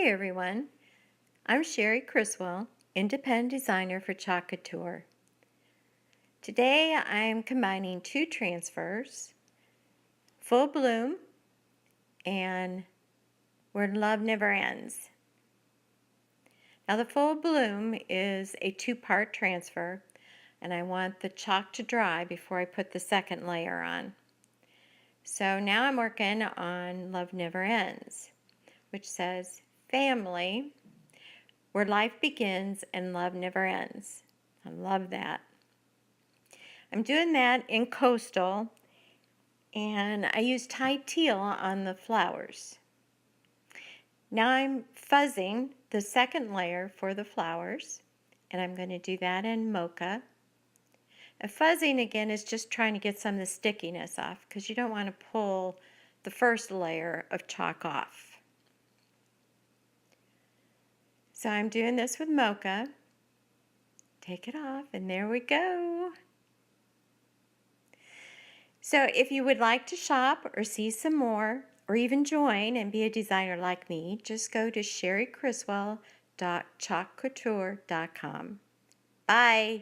Hey everyone, I'm Cherie Criswell, independent designer for Couture. Today I'm combining two transfers, Full Bloom and Where Love Never Ends. Now the Full Bloom is a two-part transfer, and I want the chalk to dry before I put the second layer on. So now I'm working on Love Never Ends, which says family, where life begins and love never ends. I love that. I'm doing that in coastal, and I use Tide Teal on the flowers. Now I'm fuzzing the second layer for the flowers, and I'm going to do that in mocha. And fuzzing again is just trying to get some of the stickiness off because you don't want to pull the first layer of chalk off. So I'm doing this with mocha. Take it off, and there we go. So if you would like to shop or see some more, or even join and be a designer like me, just go to cherriecriswell.chalkcouture.com. Bye!